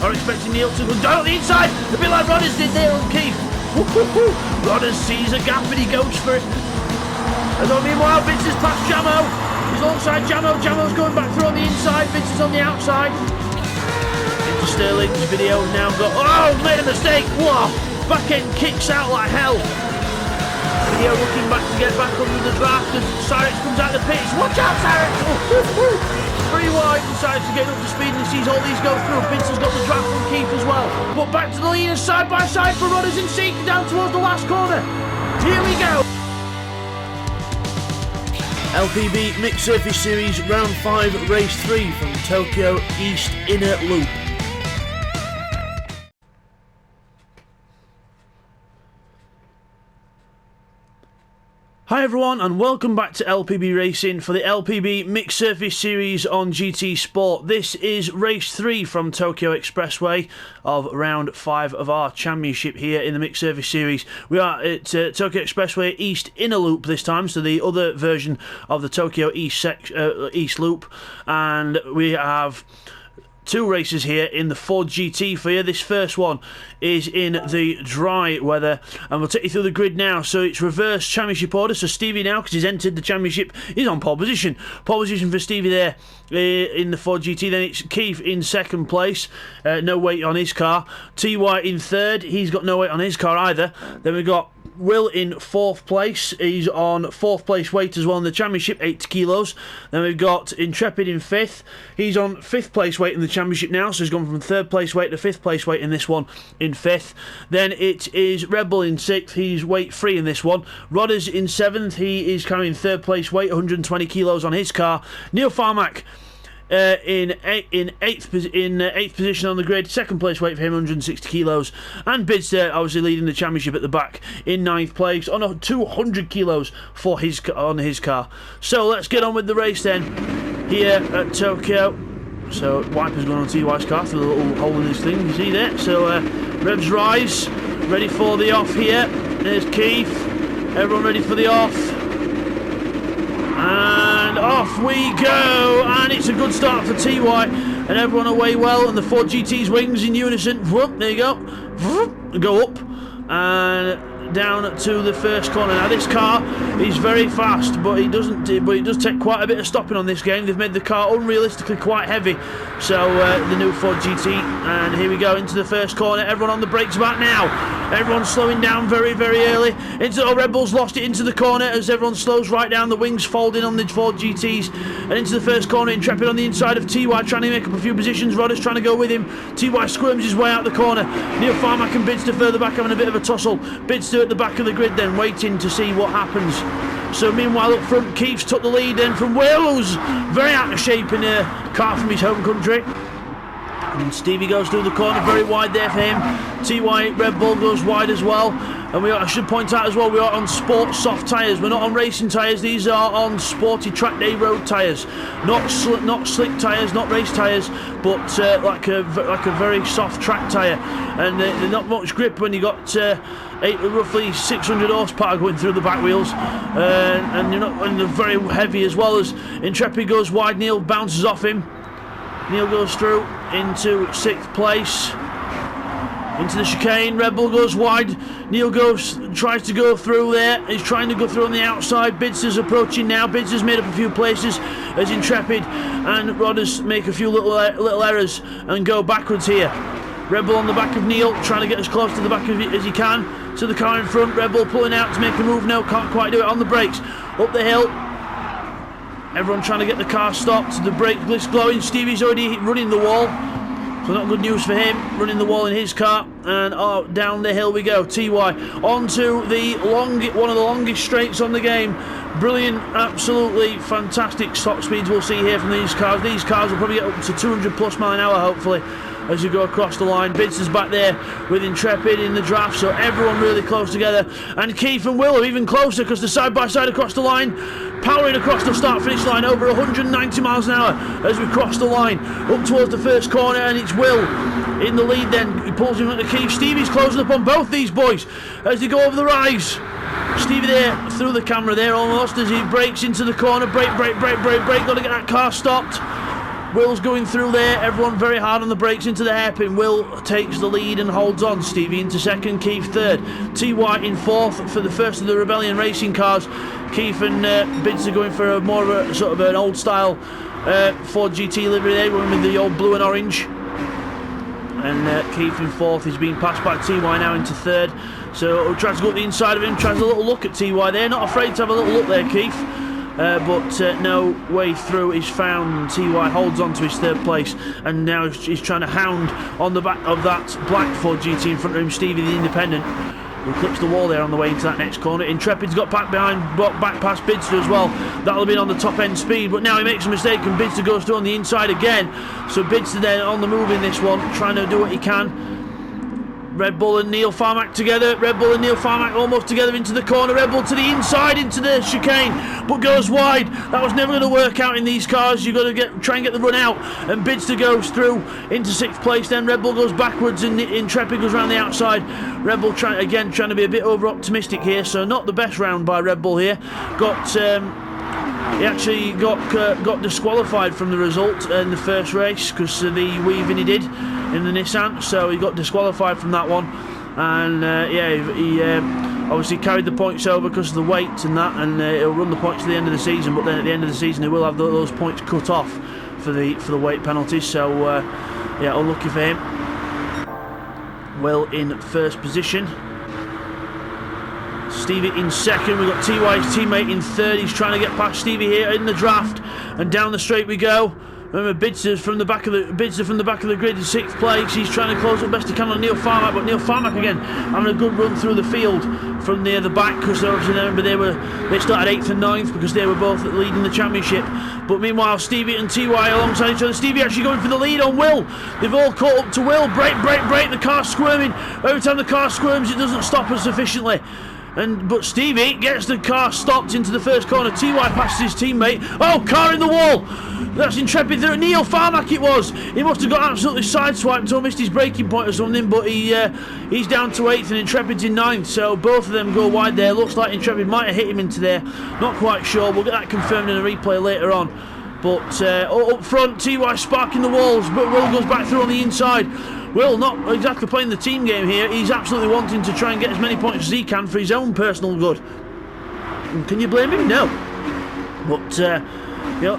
Are expecting Neil to go down the inside, a bit like Rodders did there on Keith. Rodders sees a gap and he goes for it. And then meanwhile, Vince has passed Jamo. He's alongside Jamo. Jamo's going back through on the inside. Vince is on the outside. Into Sterling's video now got. Oh, made a mistake. Whoa! Back end kicks out like hell. Video looking back to get back under the draft as Cyrix comes out of the pits. Watch out, Cyrix! 3 wide, decides to get up to speed and sees all these go through. Vince has got the draft from Keith as well. But back to the leaders, side by side for Rodders and Seek down towards the last corner. Here we go. LPB Mixed Surface Series Round 5 Race 3 from Tokyo East Inner Loop. Hi everyone and welcome back to LPB Racing for the LPB Mixed Surface Series on GTSport. This is race 3 from Tokyo Expressway of round 5 of our championship here in the Mixed Surface Series. We are at Tokyo Expressway East Inner Loop this time, so the other version of the Tokyo East Loop, and we have 2 races here in the Ford GT for you. This first one is in the dry weather, and we'll take you through the grid now. So it's reverse championship order. So Stevie now, because he's entered the championship, he's on pole position. Pole position for Stevie there in the Ford GT. Then it's Keith in second place, no weight on his car. TY in third, he's got no weight on his car either. Then we've got Will in 4th place. He's on 4th place weight as well in the championship, 8 kilos. Then we've got Intrepid in 5th. He's on 5th place weight in the championship now, so he's gone from 3rd place weight to 5th place weight in this one in 5th. Then it is Red Bull in 6th. He's weight free in this one. Rodders in 7th. He is carrying 3rd place weight, 120 kilos on his car. Neil Farmack in eighth position on the grid, 2nd place weight for him, 160 kilos, and Bidster obviously leading the championship at the back in 9th place on 200 kilos for his car. So let's get on with the race then here at Tokyo. So wipers going on TY's car through the little hole in this thing, you see there. So revs rise, ready for the off here. There's Keith, everyone ready for the off. And off we go, and it's a good start for TY, and everyone away well, and the Ford GT's wings in unison. Whoop, there you go. Whoop, go up and down to the first corner. Now this car is very fast, but it does take quite a bit of stopping on this game. They've made the car unrealistically quite heavy. So the new Ford GT, and here we go into the first corner. Everyone on the brakes back now. Everyone's slowing down very, very early. Red Bull's lost it into the corner as everyone slows right down. The wings folding on the Ford GTs, and into the first corner. Intrepid on the inside of TY, trying to make up a few positions. Rodders trying to go with him. TY squirms his way out the corner. Neil Farmack and Bidster further back having a bit of a tussle. Bidster at the back of the grid then, waiting to see what happens. So meanwhile up front, Keith's took the lead then from Wales, very out of shape in a car from his home country. And Stevie goes through the corner, very wide there for him. TY Red Bull goes wide as well. And I should point out as well, we are on sport soft tyres. We're not on racing tyres. These are on sporty track day road tyres, not slick tyres, not race tyres, but like a very soft track tyre. And they're not much grip when you got roughly 600 horsepower going through the back wheels, and they're very heavy as well. As Intrepid goes wide, Neil bounces off him. Neil goes through into 6th place. Into the chicane, Red Bull goes wide. Neil tries to go through there. He's trying to go through on the outside. Bidster's approaching now. Bidster's made up a few places as Intrepid and Rodders make a few little errors and go backwards here. Red Bull on the back of Neil, trying to get as close to the back of it as he can. To the car in front, Red Bull pulling out to make a move. No, can't quite do it on the brakes. Up the hill. Everyone trying to get the car stopped. The brake list glowing. Stevie's already running the wall. So not good news for him, running the wall in his car, and down the hill we go. TY onto one of the longest straights on the game. Brilliant, absolutely fantastic top speeds we'll see here from these cars. These cars will probably get up to 200 plus mile an hour hopefully as you go across the line. Bidster's back there with Intrepid in the draft, so everyone really close together. And Keith and Will are even closer because they're side by side across the line, powering across the start-finish line over 190 miles an hour as we cross the line up towards the first corner, and it's Will in the lead then. He pulls him into Keith. Stevie's closing up on both these boys as they go over the rise. Stevie there through the camera there almost as he breaks into the corner. Brake, got to get that car stopped. Will's going through there, everyone very hard on the brakes into the hairpin. Will takes the lead and holds on. Stevie into second, Keith third. TY in fourth for the first of the Rebellion Racing cars. Keith and Bids are going for a more of a sort of an old style Ford GT livery there, going with the old blue and orange. And Keith in fourth. He's being passed by TY now into third. So tries to go up the inside of him, tries a little look at TY there. Not afraid to have a little look there, Keith. But no way through is found. TY holds on to his third place, and now he's trying to hound on the back of that black Ford GT in front of him, Stevie the Independent, who clips the wall there on the way into that next corner. Intrepid's got back past Bidster as well. That'll have been on the top end speed, but now he makes a mistake and Bidster goes through on the inside again. So Bidster then on the move in this one, trying to do what he can. Red Bull and Neil Farmack together. Red Bull and Neil Farmack almost together into the corner. Red Bull to the inside into the chicane, but goes wide. That was never going to work out in these cars. You've got to try and get the run out. And Bidster goes through into sixth place. Then Red Bull goes backwards and Intrepid goes around the outside. Red Bull trying to be a bit over optimistic here. So not the best round by Red Bull here. He actually got disqualified from the result in the first race because of the weaving he did in the Nissan, so he got disqualified from that one. And he obviously carried the points over because of the weight and that, and he'll run the points to the end of the season. But then at the end of the season, he will have those points cut off for the weight penalties. So yeah, unlucky for him. Will in first position. Stevie in second. We've got TY's teammate in third. He's trying to get past Stevie here in the draft, and down the straight we go. Remember, Bidster from the back of the grid in sixth place. He's trying to close up best he can on Neil Farmack, but Neil Farmack again having a good run through the field from near the back, because obviously remember they started 8th and 9th because they were both leading the championship. But meanwhile, Stevie and TY alongside each other. Stevie actually going for the lead on Will. They've all caught up to Will. Brake. The car's squirming. Every time the car squirms, it doesn't stop us sufficiently. But Stevie gets the car stopped into the first corner. TY passes his teammate. Oh, car in the wall! That's Intrepid through. Neil Farmack it was. He must have got absolutely sideswiped or missed his braking point or something, but he's down to 8th and Intrepid's in 9th, so both of them go wide there. Looks like Intrepid might have hit him into there. Not quite sure. We'll get that confirmed in a replay later on. But up front, TY sparking the walls, but Will goes back through on the inside. Will not exactly playing the team game here. He's absolutely wanting to try and get as many points as he can for his own personal good. And can you blame him? No. But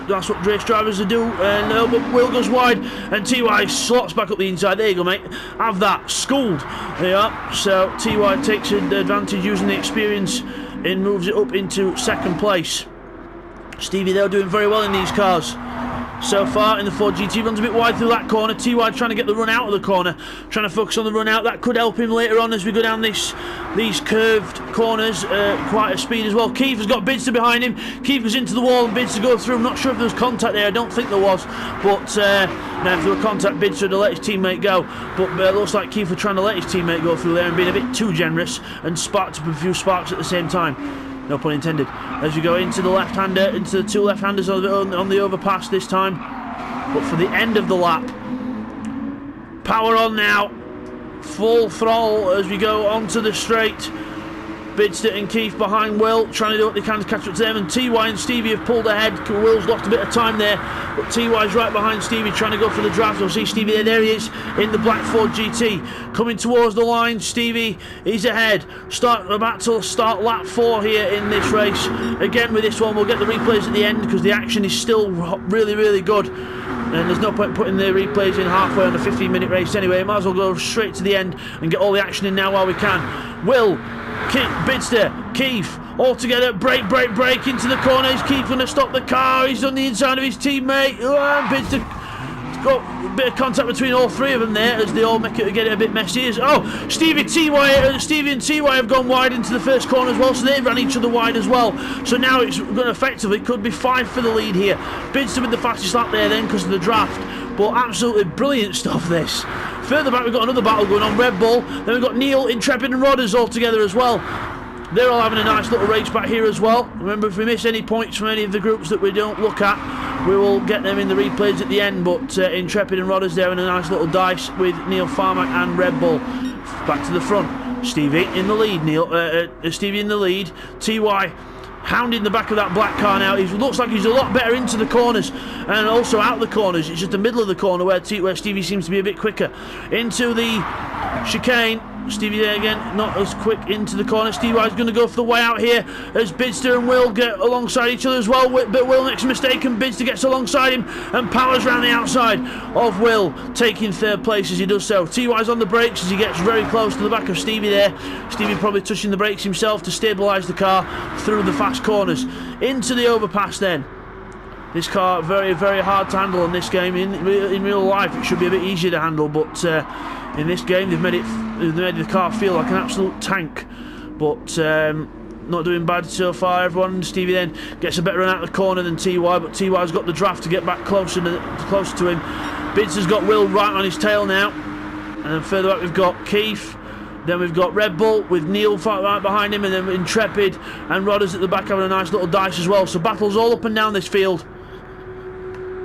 that's what race drivers do. No, but Will goes wide and TY slots back up the inside. There you go, mate. Have that. Schooled. There you are. So TY takes advantage using the experience and moves it up into second place. Stevie, they're doing very well in these cars so far in the Ford GT. Runs a bit wide through that corner. TY trying to get the run out of the corner, trying to focus on the run out. That could help him later on as we go down these curved corners quite a speed as well. Keith has got Bidster behind him. Keith goes into the wall and Bidster goes through. I'm not sure if there was contact there. I don't think there was, but now if there were contact, Bidster would have let his teammate go, but it looks like Keith was trying to let his teammate go through there and being a bit too generous and sparked up a few sparks at the same time. No pun intended. As we go into the left-hander, into the two left-handers on the overpass this time. But for the end of the lap, power on now, full throttle as we go onto the straight. Bidster and Keith behind Will, trying to do what they can to catch up to them, and TY and Stevie have pulled ahead. Will's lost a bit of time there, but TY's right behind Stevie, trying to go for the draft. You'll see Stevie there he is in the black Ford GT, coming towards the line. Stevie is ahead, about to start lap 4 here in this race. Again with this one, we'll get the replays at the end because the action is still really, really good. And there's no point putting the replays in halfway on a 15-minute race anyway. Might as well go straight to the end and get all the action in now while we can. Will, Bidster, Keith, all together, brake into the corner. Is Keith going to stop the car? He's on the inside of his teammate. Bidster got a bit of contact between all three of them there as they all get it a bit messy. Stevie and TY have gone wide into the first corner as well, so they ran each other wide as well. So now it's going to effectively could be 5 for the lead here. Bidster with the fastest lap there then because of the draft, but absolutely brilliant stuff this. Further back we've got another battle going on, Red Bull. Then we've got Neil, Intrepid and Rodders all together as well. They're all having a nice little race back here as well. Remember, if we miss any points from any of the groups that we don't look at, we will get them in the replays at the end. But Intrepid and Rodders there in a nice little dice with Neil Farmack and Red Bull. Back to the front. Stevie in the lead. Stevie in the lead. TY hounding the back of that black car now. He looks like he's a lot better into the corners and also out the corners. It's just the middle of the corner where Stevie seems to be a bit quicker. Into the chicane. Stevie there again, not as quick into the corner. Stevie is going to go for the way out here as Bidster and Will get alongside each other as well. But Will makes a mistake and Bidster gets alongside him and powers around the outside of Will, taking third place as he does so. TY's on the brakes as he gets very close to the back of Stevie there. Stevie probably touching the brakes himself to stabilise the car through the fast corners. Into the overpass then. This car very, very hard to handle in this game. In real life it should be a bit easier to handle, but in this game they've made the car feel like an absolute tank. But not doing bad so far, everyone. Stevie then gets a better run out of the corner than TY, but TY's got the draft to get back closer to him. Bidster's got Will right on his tail now, and then further back we've got Keith. Then we've got Red Bull with Neil right behind him, and then Intrepid and Rodders at the back having a nice little dice as well. So battles all up and down this field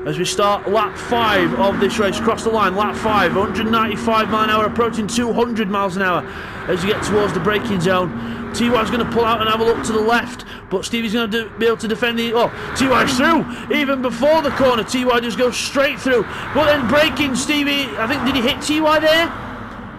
as we start lap 5 of this race. Across the line, lap 5, 195 mile an hour, approaching 200 miles an hour as you get towards the braking zone. TY's going to pull out and have a look to the left, but Stevie's going to be able to defend the... Oh, TY's through! Even before the corner, TY just goes straight through. But then braking, Stevie, I think, did he hit TY there?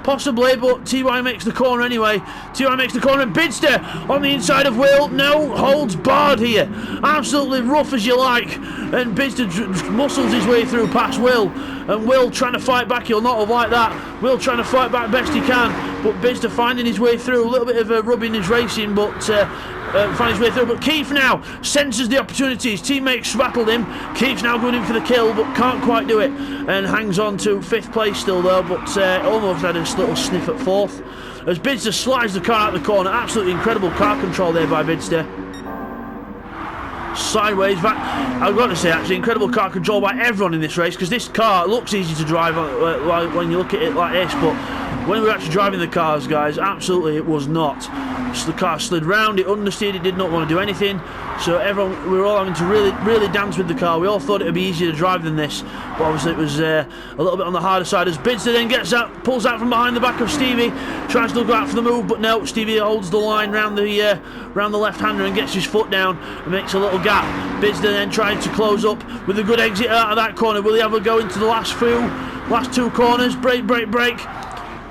Possibly, but TY makes the corner anyway. TY makes the corner and Bidster on the inside of Will. No holds barred here. Absolutely rough as you like. And Bidster muscles his way through past Will. And Will trying to fight back. He'll not have liked that. Will trying to fight back best he can. But Bidster finding his way through. A little bit of a rubbing his racing, but... find his way through, but Keith now senses the opportunity. His teammates rattled him. Keith's now going in for the kill, but can't quite do it, and hangs on to 5th place still though, but almost had a little sniff at 4th as Bidster slides the car out the corner. Absolutely incredible car control there by Bidster. Sideways back. I've got to say, actually, incredible car control by everyone in this race, because this car looks easy to drive when you look at it like this, but when we were actually driving the cars, guys, absolutely it was not. So the car slid round, it understeered, it did not want to do anything. So everyone, we were all having to really dance with the car. We all thought it would be easier to drive than this, but obviously it was a little bit on the harder side as Bidster then gets out, pulls out from behind the back of Stevie, tries to go out for the move, but no, Stevie holds the line round the left-hander and gets his foot down and makes a little gap. Bidster then trying to close up with a good exit out of that corner. Will he have a go into the last 2 corners? Brake.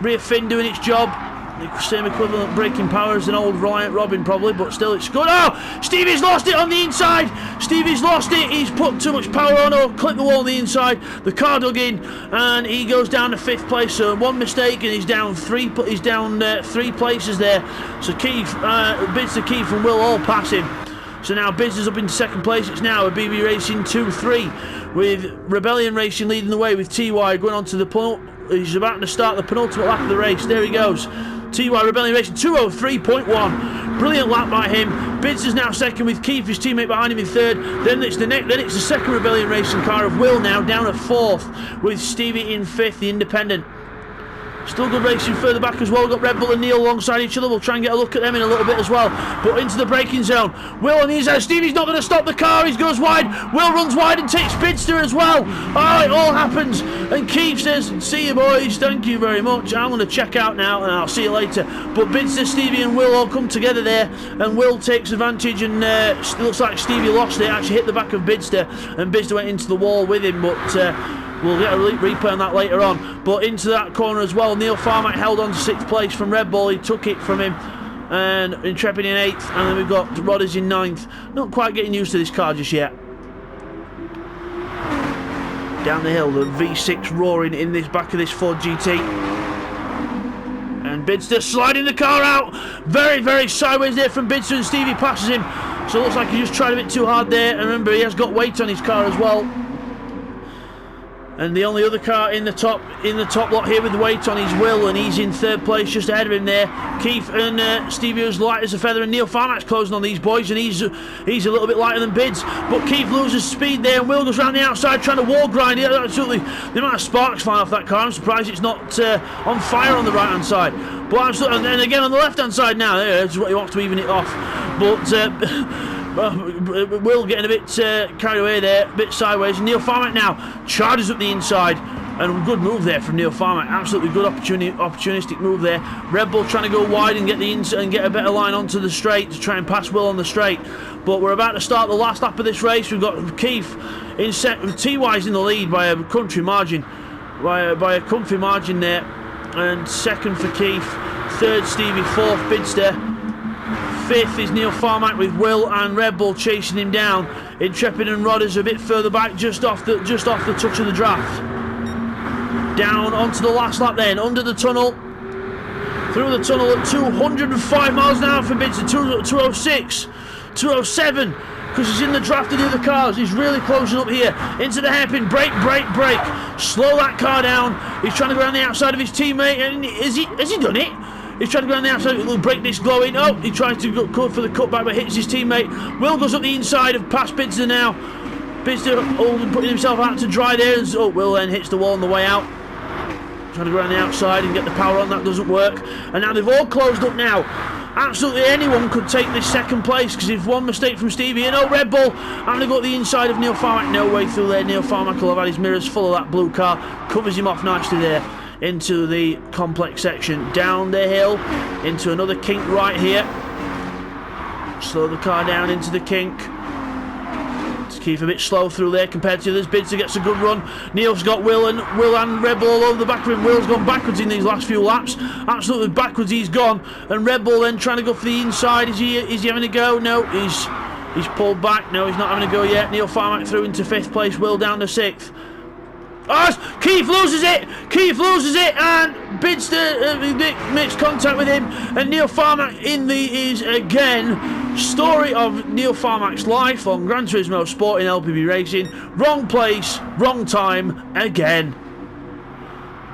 Rear fin doing its job. Same equivalent braking power as an old Reliant Robin probably, but still it's good. Oh! Stevie's lost it on the inside! Stevie's lost it! He's put too much power on or clipped the wall on the inside. The car dug in and he goes down to 5th place. So one mistake and he's down 3 places there. So Bidster, Keith and Will all pass him. So now Bidster's up into 2nd place. It's now a BB Racing 2-3 with Rebellion Racing leading the way with TY going on to the he's about to start the penultimate lap of the race. There he goes. TY Rebellion Racing 2:03.1. Brilliant lap by him. Bidster's now 2nd with Keith, his teammate, behind him in 3rd. Then it's the 2nd Rebellion Racing car of Will now down at 4th with Stevie in 5th, the independent. Still good racing further back as well. We've got Red Bull and Neil alongside each other. We'll try and get a look at them in a little bit as well. But into the braking zone. Will on the inside. Stevie's not going to stop the car. He goes wide. Will runs wide and takes Bidster as well. Oh, it all happens. And Keith says, see you boys. Thank you very much. I'm going to check out now and I'll see you later. But Bidster, Stevie and Will all come together there. And Will takes advantage and it looks like Stevie lost it. Actually hit the back of Bidster. And Bidster went into the wall with him. But... we'll get a replay on that later on. But into that corner as well, Neil Farmack held on to 6th place from Red Bull. He took it from him. And Intrepid in 8th. And then we've got Rodders in 9th. Not quite getting used to this car just yet. Down the hill, the V6 roaring in this back of this Ford GT. And Bidster sliding the car out. Very, very sideways there from Bidster, and Stevie passes him. So it looks like he just tried a bit too hard there. And remember, he has got weight on his car as well. And the only other car in the top lot here with weight on is Will, and he's in 3rd place just ahead of him there. Keith and Stevie is light as a feather, and Neil Farmack's closing on these boys, and he's a little bit lighter than Bids. But Keith loses speed there, and Will goes around the outside trying to wall grind. Yeah, absolutely. The amount of sparks flying off that car, I'm surprised it's not on fire on the right hand side. But absolutely, and again on the left hand side now, there's what he wants to even it off. But Will getting a bit carried away there, a bit sideways. Neil Farmack now charges up the inside And a good move there from Neil Farmack. Absolutely good opportunistic move there. Red Bull trying to go wide and get a better line onto the straight to try and pass Will on the straight. But we're about to start the last lap of this race. We've got Keith in second. TY's in the lead by a country margin, by a comfy margin there. And second for Keith. Third Stevie. Fourth Bidster. Fifth is Neil Farmack with Will and Red Bull chasing him down. Intrepid and Rodders a bit further back, just off the touch of the draft. Down onto the last lap then, under the tunnel. Through the tunnel at 205 miles an hour for Bidster, 206, 207, because he's in the draft of the other cars. He's really closing up here. Into the hairpin, brake. Slow that car down. He's trying to go around the outside of his teammate, and has he done it? He's trying to go on the outside, little brake disc glowing. Oh, he tries to go for the cutback but hits his teammate. Will goes up the inside of past Bidster now. Bidster putting himself out to dry there. Will then hits the wall on the way out. Trying to go around the outside and get the power on, that doesn't work. And now they've all closed up now. Absolutely anyone could take this second place, because if one mistake from Stevie, and Red Bull having to go up the inside of Neil Farmack. No way through there. Neil Farmack will have had his mirrors full of that blue car. Covers him off nicely there. Into the complex section, down the hill, into another kink right here. Slow the car down into the kink. To keep a bit slow through there compared to others. Bidster gets a good run. Neil's got Will and Red Bull all over the back of him. Will's gone backwards in these last few laps. Absolutely backwards he's gone. And Red Bull then trying to go for the inside. Is he having a go? No, he's pulled back. No, he's not having a go yet. Neil Farmack through into 5th place. Will down to 6th. Oh, Keith loses it, and Bidster makes contact with him, and Neil Farmack is again story of Neil Farmack's life on Gran Turismo Sport in LPB Racing. Wrong place, wrong time again.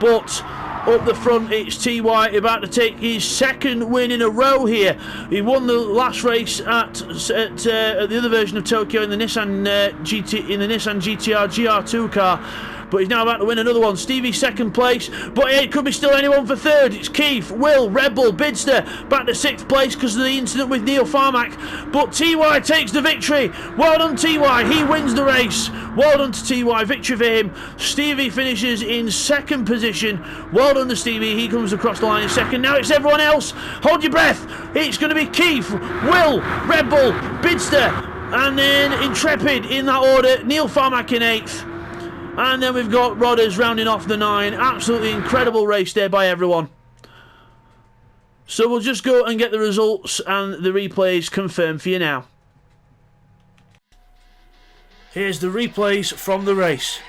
But up the front, it's TY about to take his second win in a row here. He won the last race at the other version of Tokyo in the Nissan GTR GR2 car. But he's now about to win another one. Stevie 2nd place, but it could be still anyone for 3rd. It's Keith, Will, Red Bull, Bidster back to 6th place because of the incident with Neil Farmack. But TY takes the victory. Well done TY, he wins the race. Well done to TY, victory for him. Stevie finishes in 2nd position. Well done to Stevie, he comes across the line in 2nd. Now it's everyone else. Hold your breath. It's going to be Keith, Will, Red Bull, Bidster, and then Intrepid in that order. Neil Farmack in 8th. And then we've got Rodders rounding off the 9. Absolutely incredible race there by everyone. So we'll just go and get the results and the replays confirmed for you now. Here's the replays from the race.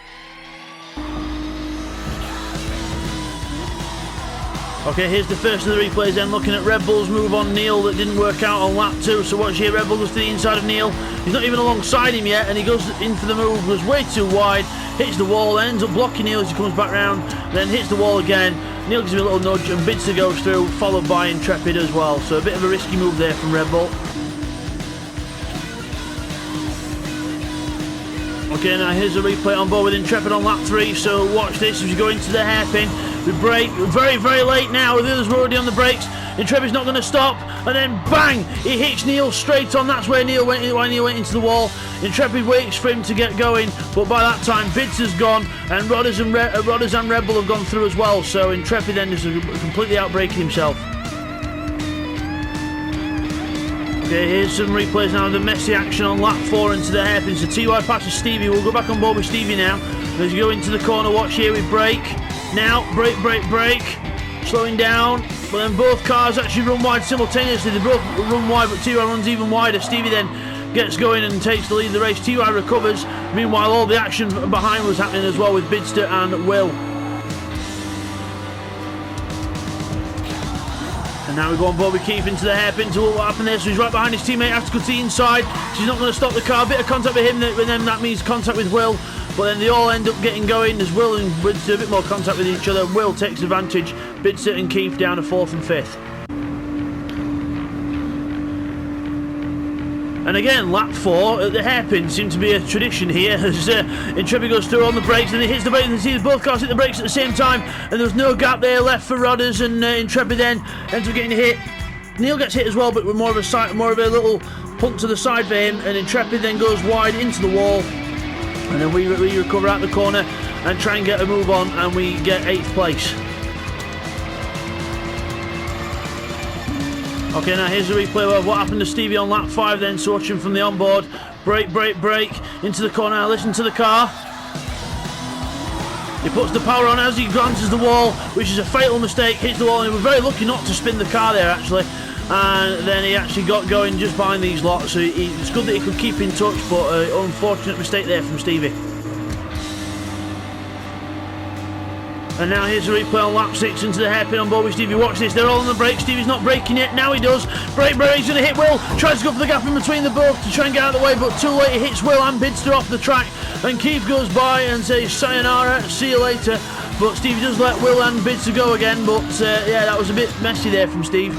Okay, here's the first of the replays then, looking at Red Bull's move on Neil that didn't work out on lap 2. So watch here, Red Bull goes to the inside of Neil. He's not even alongside him yet, and he goes in for the move, goes way too wide, hits the wall, ends up blocking Neil as he comes back round, then hits the wall again. Neil gives him a little nudge, and Bidster goes through, followed by Intrepid as well. So a bit of a risky move there from Red Bull. Okay, now here's a replay on board with Intrepid on lap 3, so watch this as we go into the hairpin. We brake, very, very late now, the others were already on the brakes. Intrepid's not going to stop, and then bang, he hits Neil straight on. That's where Neil went into the wall. Intrepid waits for him to get going, but by that time Bidster's gone, and Rodders and Red Bull have gone through as well, so Intrepid then is completely outbraking himself. Okay, here's some replays now of the messy action on lap 4 into the hairpin. So TY passes Stevie. We'll go back on board with Stevie now. As you go into the corner, watch here, we brake. Now, brake. Slowing down. But then both cars actually run wide simultaneously. They both run wide, but TY runs even wider. Stevie then gets going and takes the lead of the race. TY recovers. Meanwhile, all the action behind was happening as well with Bidster and Will. And now we go on board with Keith into the hairpin to what happened there. So he's right behind his teammate, has to go to the inside. So he's not going to stop the car. A bit of contact with him, and then that means contact with Will. But then they all end up getting going as Will and Bidster a bit more contact with each other. Will takes advantage. Bidster and Keith down to 4th and 5th. And again, lap 4 at the hairpin seems to be a tradition here as Intrepid goes through on the brakes and he hits the brakes, and you see both cars hit the brakes at the same time, and there's no gap there left for Rodders, and Intrepid then ends up getting hit. Neil gets hit as well, but with more of a little punt to the side for him, and Intrepid then goes wide into the wall, and then we recover out the corner. and try and get a move on, and we get 8th place. Okay, now here's the replay of what happened to Stevie on lap 5 then, so watching from the onboard. Brake, brake, brake, into the corner, listen to the car. He puts the power on as he glances the wall, which is a fatal mistake, hits the wall, and he was very lucky not to spin the car there actually. And then he actually got going just behind these lots, so it's good that he could keep in touch, but unfortunate mistake there from Stevie. And now here's the replay on lap 6 into the hairpin on board with Stevie. Watch this, they're all on the brake. Stevie's not braking yet, now he does. Brake, he's going to hit Will. Tries to go for the gap in between the both to try and get out of the way, but too late. He hits Will and Bidster off the track. And Keith goes by and says sayonara, see you later. But Stevie does let Will and Bidster go again, but yeah, that was a bit messy there from Steve.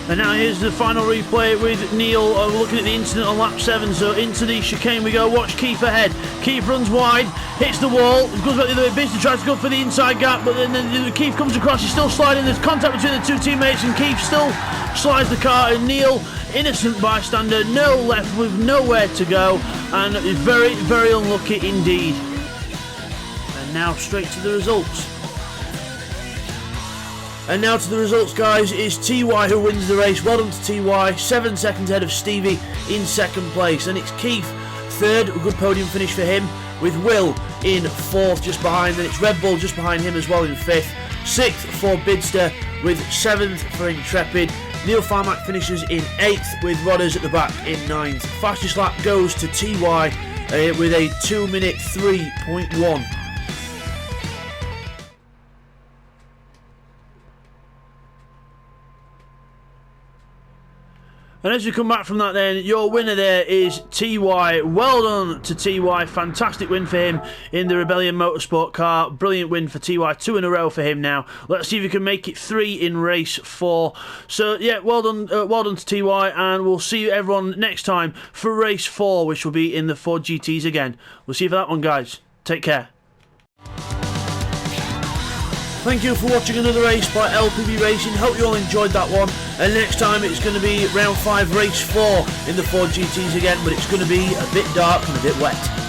And now here's the final replay with Neil looking at the incident on lap 7. So into the chicane we go. Watch Keith ahead. Keith runs wide, hits the wall, goes back the other way. Bidster tries to go for the inside gap, but then Keith comes across. He's still sliding. There's contact between the two teammates, and Keith still slides the car. And Neil, innocent bystander, no left with nowhere to go, and is very, very unlucky indeed. And now straight to the results. And now to the results, guys. It's TY who wins the race. Well done to TY. 7 seconds ahead of Stevie in 2nd place. And it's Keith 3rd, a good podium finish for him, with Will in 4th just behind. Then it's Red Bull just behind him as well in 5th. 6th for Bidster, with 7th for Intrepid. Neil Farmack finishes in 8th with Rodders at the back in 9th. Fastest lap goes to TY with a 2-minute 3.1. And as you come back from that then, your winner there is TY. Well done to TY. Fantastic win for him in the Rebellion Motorsport car. Brilliant win for TY. 2 in a row for him now. Let's see if he can make it 3 in race 4. So yeah, well done to TY, and we'll see everyone next time for race 4, which will be in the Ford GTs again. We'll see you for that one, guys. Take care. Thank you for watching another race by LPB Racing. Hope you all enjoyed that one. And next time it's going to be round 5, race 4 in the Ford GTs again, but it's going to be a bit dark and a bit wet.